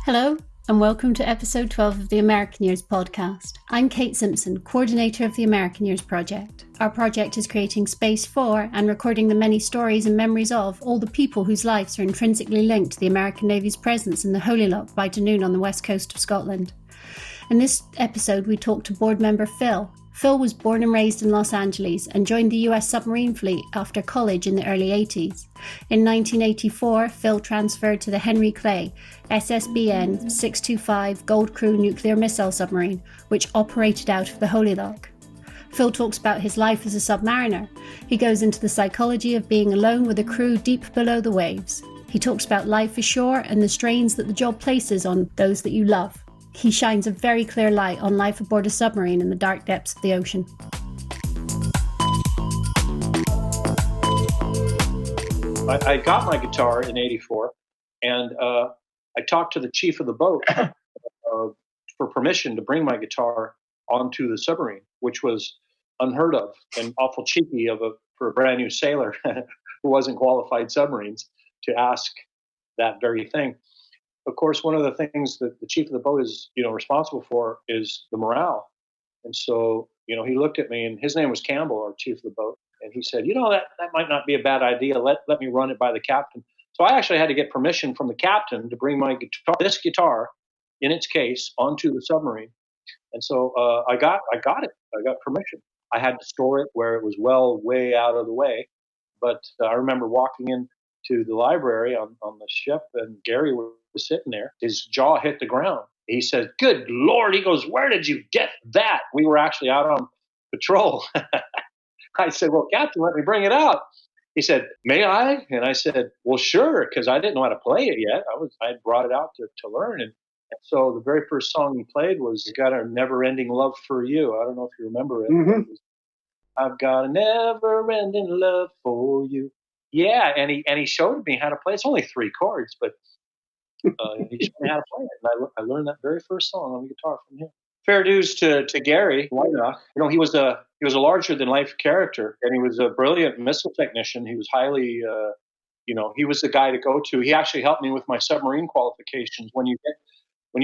Hello, and welcome to episode 12 of the American Years podcast. I'm Kate Simpson, coordinator of the American Years project. Our project is creating space for and recording the many stories and memories of all the people whose lives are intrinsically linked to the American Navy's presence in the Holy Loch by Dunoon on the west coast of Scotland. In this episode, we talked to board member Phil. Phil was born and raised in Los Angeles and joined the US submarine fleet after college in the early 80s. In 1984, Phil transferred to the Henry Clay SSBN 625 Gold Crew nuclear missile submarine, which operated out of the Holy Loch. Phil talks about his life as a submariner. He goes into the psychology of being alone with a crew deep below the waves. He talks about life ashore and the strains that the job places on those that you love. He shines a very clear light on life aboard a submarine in the dark depths of the ocean. I got my guitar in '84, and I talked to the chief of the boat for permission to bring my guitar onto the submarine, which was unheard of and awful cheeky for a brand new sailor who wasn't qualified submarines to ask that very thing. Of course, one of the things that the chief of the boat is, responsible for is the morale. And so, he looked at me, and his name was Campbell, our chief of the boat. And he said, that might not be a bad idea. Let me run it by the captain. So I actually had to get permission from the captain to bring my guitar, this guitar in its case, onto the submarine. And so I got it. I got permission. I had to store it where it was way out of the way. But I remember walking into the library on the ship, and Gary was sitting there. His jaw hit the ground. He said, "Good Lord." He goes, "Where did you get that?" We were actually out on patrol. I said, "Well, Captain, let me bring it out." He said, "May I?" And I said, "Well, sure," because I didn't know how to play it yet. I had brought it out to learn. And so the very first song he played was "Got a Neverending Love for You." I don't know if you remember it. Mm-hmm. I've got a never-ending love for you. Yeah, and he showed me how to play. It's only 3 chords, but he showed me how to play it. And I learned that very first song on the guitar from him. Fair dues to Gary Whiteock. He was a larger than life character, and he was a brilliant missile technician. He was highly, he was the guy to go to. He actually helped me with my submarine qualifications. When you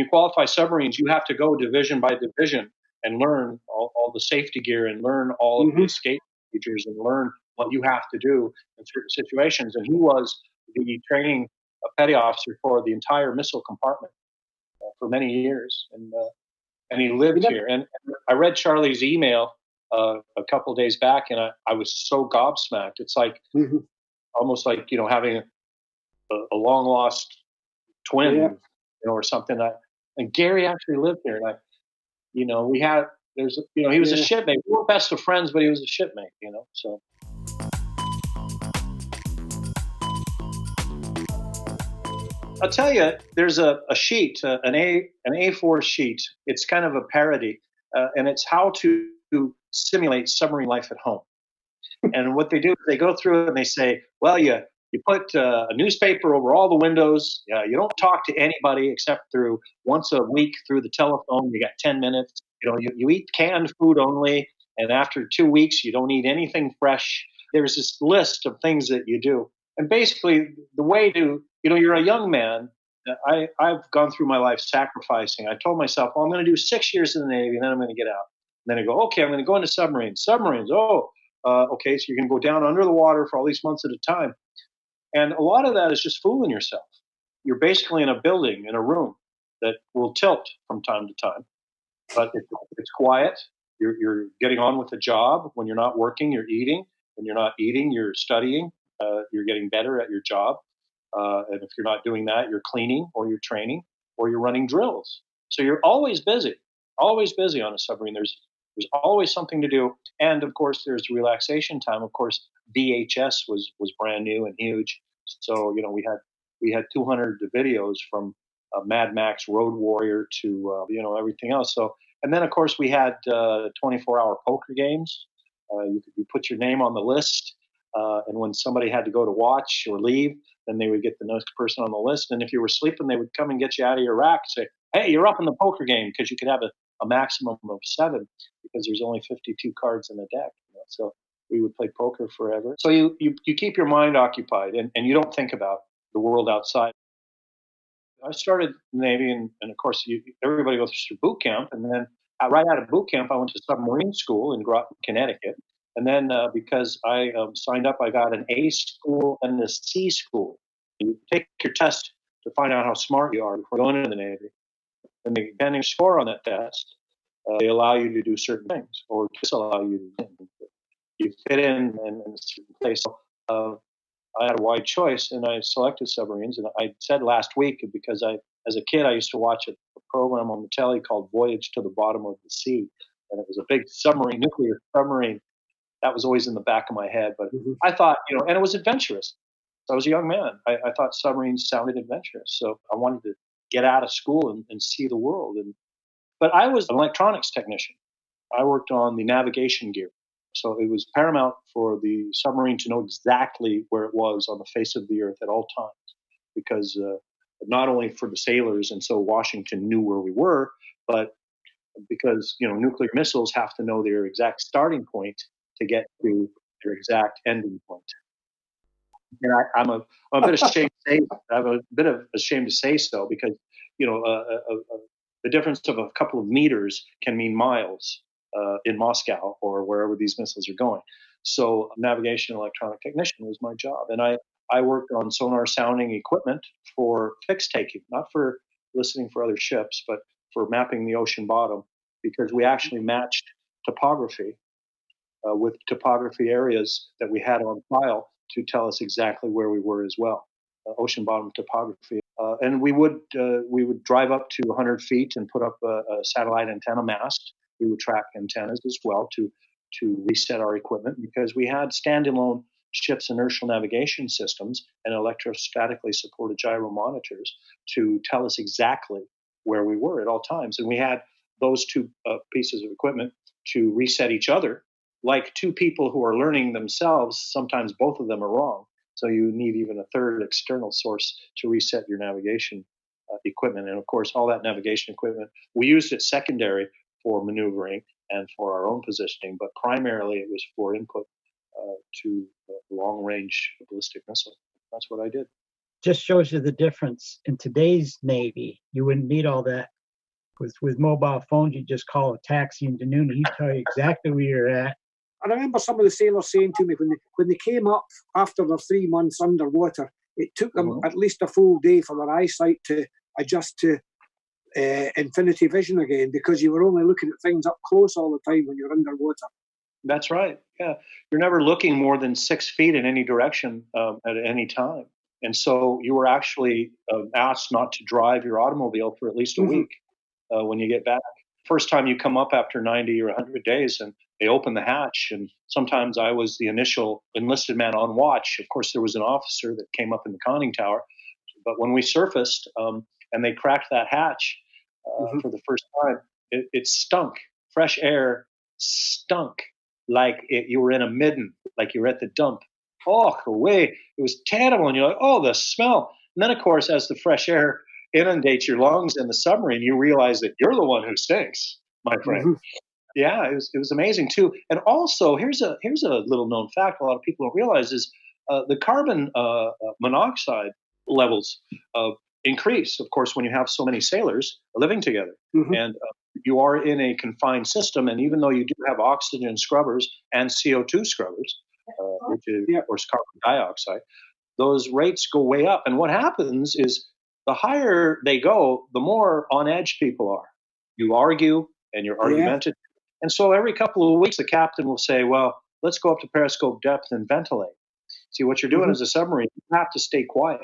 qualify submarines, you have to go division by division and learn all the safety gear and learn all of the escape procedures and learn what you have to do in certain situations. And he was the training petty officer for the entire missile compartment for many years. And he lived here. And I read Charlie's email a couple of days back, and I was so gobsmacked. It's like almost like having a long lost twin, or something. And Gary actually lived here, and he was a shipmate. We were best of friends, but he was a shipmate, so. I'll tell you, there's a sheet, an A4 sheet. It's kind of a parody, and it's how to simulate submarine life at home. And what they do is they go through it and they say, well, you put a newspaper over all the windows. You don't talk to anybody except through once a week through the telephone. You got 10 minutes. You eat canned food only, and after 2 weeks, you don't eat anything fresh. There's this list of things that you do. And basically, the way to, you're a young man. I've gone through my life sacrificing. I told myself, I'm going to do 6 years in the Navy, and then I'm going to get out. And then I go, okay, I'm going to go into submarines. Submarines, okay, so you're going to go down under the water for all these months at a time. And a lot of that is just fooling yourself. You're basically in a building, in a room that will tilt from time to time. But it's quiet. You're getting on with the job. When you're not working, you're eating. When you're not eating, you're studying. You're getting better at your job. And if you're not doing that, you're cleaning or you're training or you're running drills. So you're always busy on a submarine. There's always something to do. And of course, there's relaxation time. Of course, VHS was brand new and huge. So, we had 200 videos from Mad Max Road Warrior to, everything else. So, and then of course we had 24-hour poker games. You put your name on the list. And when somebody had to go to watch or leave, then they would get the next person on the list. And if you were sleeping, they would come and get you out of your rack and say, hey, you're up in the poker game, because you could have a maximum of 7 because there's only 52 cards in the deck. So we would play poker forever. So you keep your mind occupied and you don't think about the world outside. I started the Navy, and of course, everybody goes through boot camp, and then right out of boot camp, I went to submarine school in Groton, Connecticut, and then because I signed up, I got an A school and a C school. You take your test to find out how smart you are before going into the Navy, and depending on your score on that test, they allow you to do certain things or disallow you to do things. You fit in a certain place. So, I had a wide choice, and I selected submarines. And I said last week, because as a kid, I used to watch a program on the telly called Voyage to the Bottom of the Sea, and it was a big submarine, nuclear submarine. That was always in the back of my head. But I thought, and it was adventurous. So I was a young man. I thought submarines sounded adventurous, so I wanted to get out of school and see the world. But I was an electronics technician. I worked on the navigation gear. So it was paramount for the submarine to know exactly where it was on the face of the earth at all times, because not only for the sailors, and so Washington knew where we were, but because nuclear missiles have to know their exact starting point to get to their exact ending point. And I'm a bit ashamed to say, so, because the difference of a couple of meters can mean miles in Moscow or wherever these missiles are going. So navigation electronic technician was my job. And I worked on sonar sounding equipment for fix taking, not for listening for other ships, but for mapping the ocean bottom, because we actually matched topography with topography areas that we had on file to tell us exactly where we were as well, ocean bottom topography. And we would drive up to 100 feet and put up a satellite antenna mast. We would track antennas as well to reset our equipment, because we had standalone ship's inertial navigation systems and electrostatically supported gyro monitors to tell us exactly where we were at all times. And we had those two pieces of equipment to reset each other. Like two people who are learning themselves, sometimes both of them are wrong. So you need even a third external source to reset your navigation equipment. And of course, all that navigation equipment, we used it secondary for maneuvering and for our own positioning, but primarily it was for input to long-range ballistic missile. That's what I did. Just shows you the difference. In today's Navy, you wouldn't need all that. With mobile phones, you just call a taxi into noon and he'd tell you exactly where you're at. I remember some of the sailors saying to me when they came up after their 3 months underwater, it took them at least a full day for their eyesight to adjust to infinity vision again, because you were only looking at things up close all the time when you're underwater. That's right. Yeah, you're never looking more than 6 feet in any direction at any time, and so you were actually asked not to drive your automobile for at least a week when you get back. First time you come up after 90 or 100 days, and they open the hatch, and sometimes I was the initial enlisted man on watch. Of course, there was an officer that came up in the conning tower, but when we surfaced and they cracked that hatch for the first time, it stunk. Fresh air stunk like you were in a midden, like you were at the dump. Oh, away. It was terrible. And you're like, oh, the smell. And then, of course, as the fresh air inundates your lungs in the submarine, you realize that you're the one who stinks, my friend. Yeah, it was amazing too. And also, here's a little known fact a lot of people don't realize is the carbon monoxide levels increase, of course, when you have so many sailors living together. And you are in a confined system, and even though you do have oxygen scrubbers and CO2 scrubbers, which is, of course, carbon dioxide, those rates go way up. And what happens is the higher they go, the more on edge people are. You argue, and you're argumentative. And so every couple of weeks, the captain will say, well, let's go up to periscope depth and ventilate. See, what you're doing as a submarine, you have to stay quiet.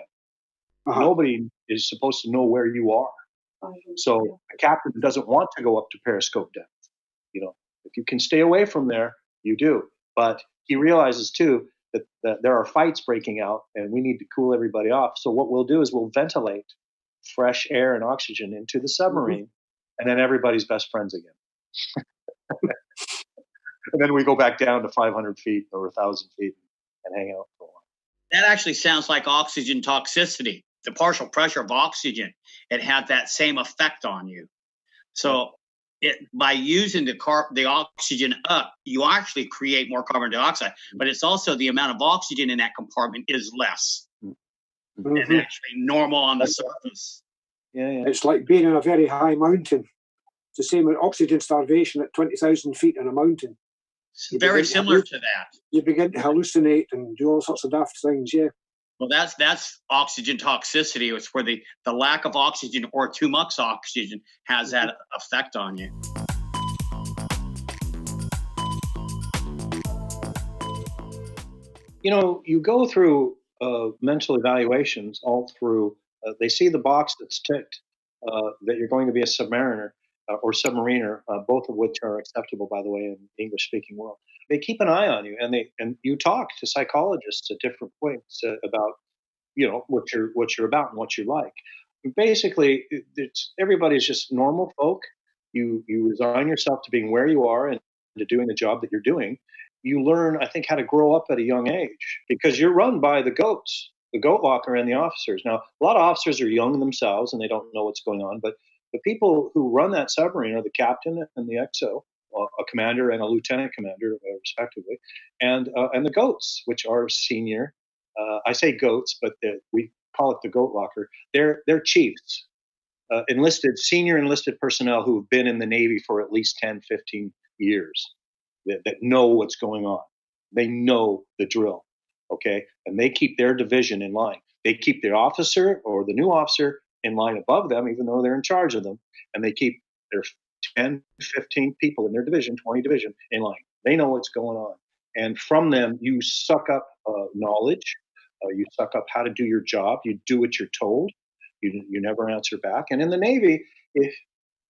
Nobody is supposed to know where you are. So a captain doesn't want to go up to periscope depth. If you can stay away from there, you do. But he realizes, too, that there are fights breaking out, and we need to cool everybody off. So what we'll do is we'll ventilate fresh air and oxygen into the submarine, and then everybody's best friends again. And then we go back down to 500 feet or 1,000 feet and hang out for a while. That actually sounds like oxygen toxicity. The partial pressure of oxygen, it had that same effect on you. So by using the oxygen up, you actually create more carbon dioxide, but it's also the amount of oxygen in that compartment is less than actually normal on the surface. Yeah. It's like being in a very high mountain. It's the same with oxygen starvation at 20,000 feet in a mountain. It's very similar to that. You begin to hallucinate and do all sorts of daft things, yeah. Well, that's oxygen toxicity. It's where the lack of oxygen or too much oxygen has that effect on you. You know, you go through mental evaluations all through. They see the box that's ticked that you're going to be a submariner or submariner, both of which are acceptable, by the way, in the English-speaking world. They keep an eye on you, and you talk to psychologists at different points about what you're about and what you like. Basically, everybody's just normal folk. You resign yourself to being where you are and to doing the job that you're doing. You learn, I think, how to grow up at a young age because you're run by the goats, the goat locker, and the officers. Now, a lot of officers are young themselves and they don't know what's going on, but the people who run that submarine are the captain and the XO, a commander and a lieutenant commander, respectively, and the goats, which are senior. I say goats, but we call it the goat locker. They're chiefs, senior enlisted personnel who have been in the Navy for at least 10, 15 years. That know what's going on. They know the drill, okay? And they keep their division in line. They keep their officer or the new officer in line above them, even though they're in charge of them. And they keep their 10, 15 people in their division, 20 division, in line. They know what's going on. And from them, you suck up knowledge. You suck up how to do your job. You do what you're told. You never answer back. And in the Navy, if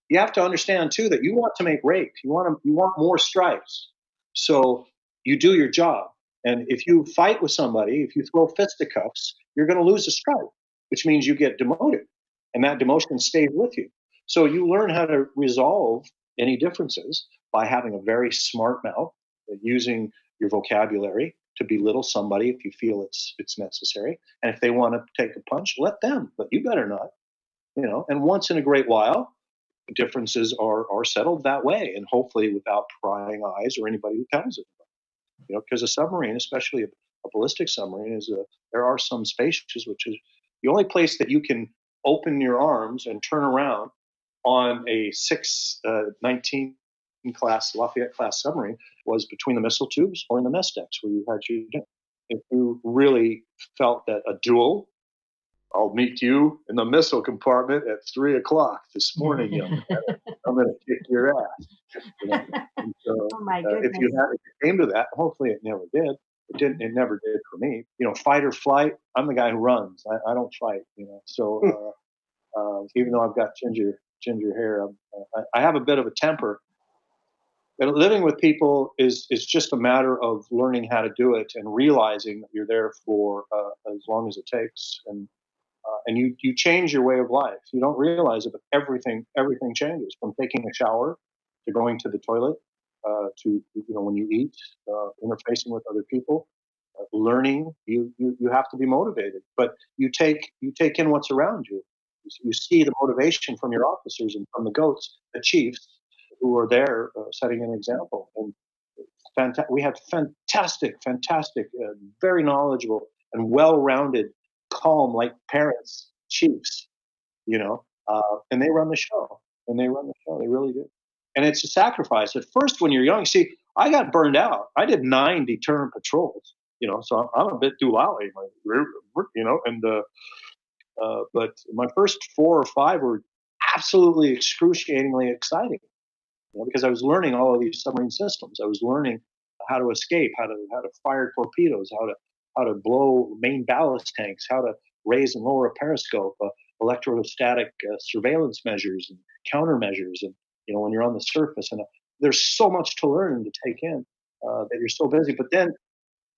you have to understand too that you want to make rate. You want more stripes. So you do your job. And if you fight with somebody, if you throw fisticuffs, you're going to lose a stripe, which means you get demoted, and that demotion stays with you. So you learn how to resolve any differences by having a very smart mouth, using your vocabulary to belittle somebody if you feel it's necessary. And if they want to take a punch, let them, but you better not. And once in a great while, differences are settled that way, and hopefully without prying eyes or anybody who tells it. Because a submarine, especially a ballistic submarine, there are some spaces which is the only place that you can open your arms and turn around on a 19 class Lafayette class submarine was between the missile tubes or in the mess decks where you had your dinner. If you really felt that a duel, I'll meet you in the missile compartment at 3:00 this morning, young man. I'm going to kick your ass. So, Oh my goodness. if it came to that, hopefully it never did. It never did for me. Fight or flight. I'm the guy who runs. I don't fight. So even though I've got ginger hair, I have a bit of a temper. And living with people is just a matter of learning how to do it and realizing that you're there for as long as it takes, and you change your way of life. You don't realize it, but everything changes, from taking a shower to going to the toilet, to when you eat, interfacing with other people, learning. You have to be motivated, but you take in what's around you. You see the motivation from your officers and from the goats, the chiefs, who are there setting an example. And we had fantastic, very knowledgeable and well-rounded, calm, like parents, chiefs, and they run the show. They really do. And it's a sacrifice. At first, when you're young, see, I got burned out. I did 9 deterrent patrols, so I'm a bit doolally, but my first 4 or 5 were absolutely excruciatingly exciting, because I was learning all of these submarine systems. I was learning how to escape, how to fire torpedoes, how to blow main ballast tanks, how to raise and lower a periscope, electrostatic surveillance measures and countermeasures, and when you're on the surface. And there's so much to learn and to take in that you're so busy. But then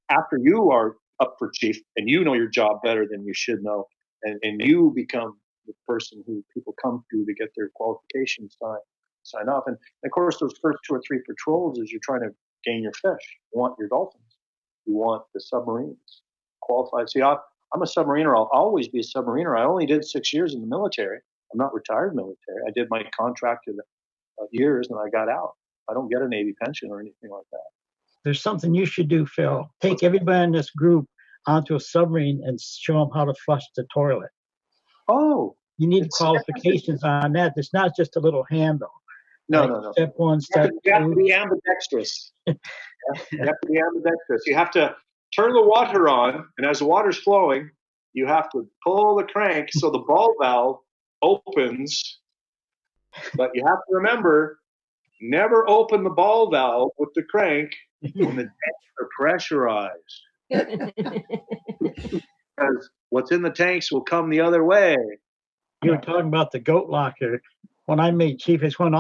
after you are up for chief and you know your job better than you should know, and you become the person who people come to get their qualifications sign off. And of course, those first 2 or 3 patrols is you're trying to gain your fish. You want your dolphins. You want the submarines qualified. See, I'm a submariner. I'll always be a submariner. I only did 6 years in the military. I'm not retired military. I did my contracted years and I got out. I don't get a Navy pension or anything like that. There's something you should do, Phil. Take everybody in this group onto a submarine and show them how to flush the toilet. Oh, you need qualifications on that. It's not just a little handle. No, Like no, no. Step one, step You have to two. be ambidextrous. You have to be ambidextrous. You have to turn the water on, and as the water's flowing, you have to pull the crank so the ball valve opens. But you have to remember, never open the ball valve with the crank when the tanks are pressurized. Because what's in the tanks will come the other way. You were talking about the goat locker. When I made chief, it's when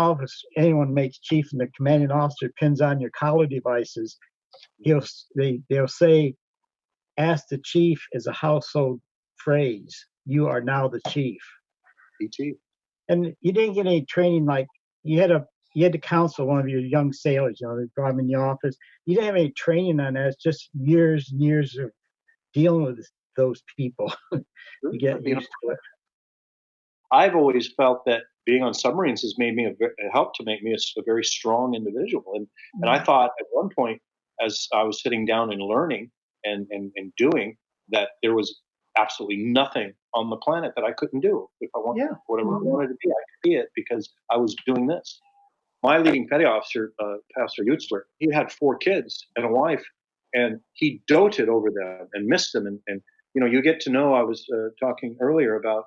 anyone makes chief and the commanding officer pins on your collar devices. They'll say, "Ask the chief" is a household phrase. You are now the chief. Be chief. And you didn't get any training like you had to counsel one of your young sailors. They brought them in the office. You didn't have any training on that. It's just years and years of dealing with those people. You get used to it. I've always felt that being on submarines has helped to make me a very strong individual. And I thought at one point, as I was sitting down and learning and doing, that there was absolutely nothing on the planet that I couldn't do. If I wanted, whatever I wanted to be, I could be it because I was doing this. My leading petty officer, Pastor Utzler, he had 4 kids and a wife, and he doted over them and missed them. And you get to know, I was talking earlier about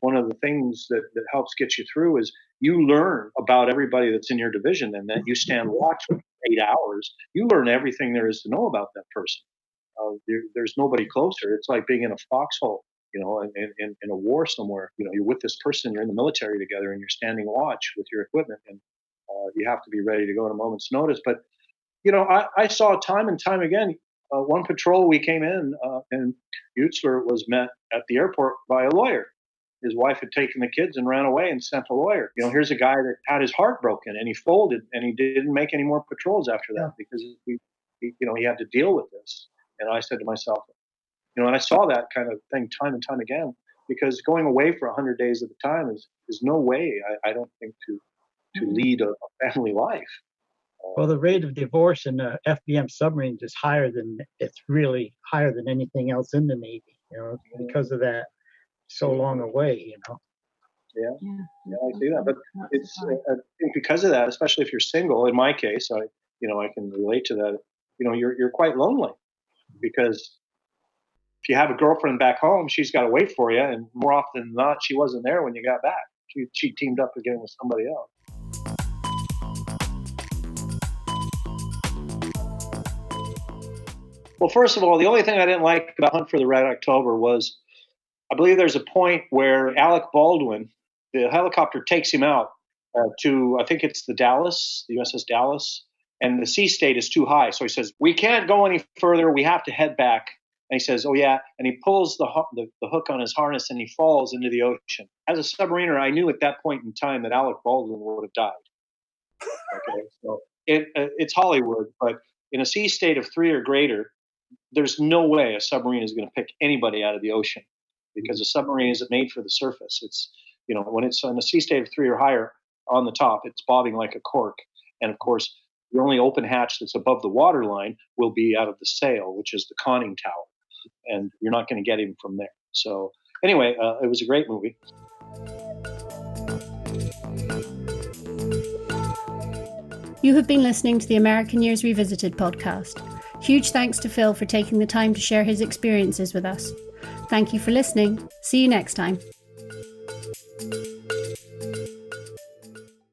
one of the things that helps get you through is you learn about everybody that's in your division, and that you stand watch for 8 hours. You learn everything there is to know about that person. There's nobody closer. It's like being in a foxhole, in a war somewhere. You're with this person, you're in the military together, and you're standing watch with your equipment, and you have to be ready to go at a moment's notice. But I saw time and time again. One patrol we came in, and Utzler was met at the airport by a lawyer. His wife had taken the kids and ran away and sent a lawyer. Here's a guy that had his heart broken, and he folded, and he didn't make any more patrols after that because he had to deal with this. And I said to myself, and I saw that kind of thing time and time again, because going away for 100 days at a time is no way, I don't think, to lead a family life. Well, the rate of divorce in the FBM submarines is it's really higher than anything else in the Navy, because of that so long away, Yeah, I see that. But it's, I think because of that, especially if you're single, in my case, I can relate to that. You're quite lonely, because if you have a girlfriend back home, she's got to wait for you. And more often than not, she wasn't there when you got back. She teamed up again with somebody else. Well, first of all, the only thing I didn't like about Hunt for the Red October was, I believe there's a point where Alec Baldwin, the helicopter takes him out to, I think it's the USS Dallas, and the sea state is too high. So he says, "We can't go any further. We have to head back." And he says, "Oh, yeah." And he pulls the hook on his harness, and he falls into the ocean. As a submariner, I knew at that point in time that Alec Baldwin would have died. Okay, so it's Hollywood, but in a sea state of 3 or greater, there's no way a submarine is going to pick anybody out of the ocean, because a submarine isn't made for the surface. It's, when it's on a sea state of 3 or higher on the top, it's bobbing like a cork. And of course, the only open hatch that's above the water line will be out of the sail, which is the conning tower. And you're not going to get him from there. So anyway, it was a great movie. You have been listening to the American Years Revisited podcast. Huge thanks to Phil for taking the time to share his experiences with us. Thank you for listening. See you next time.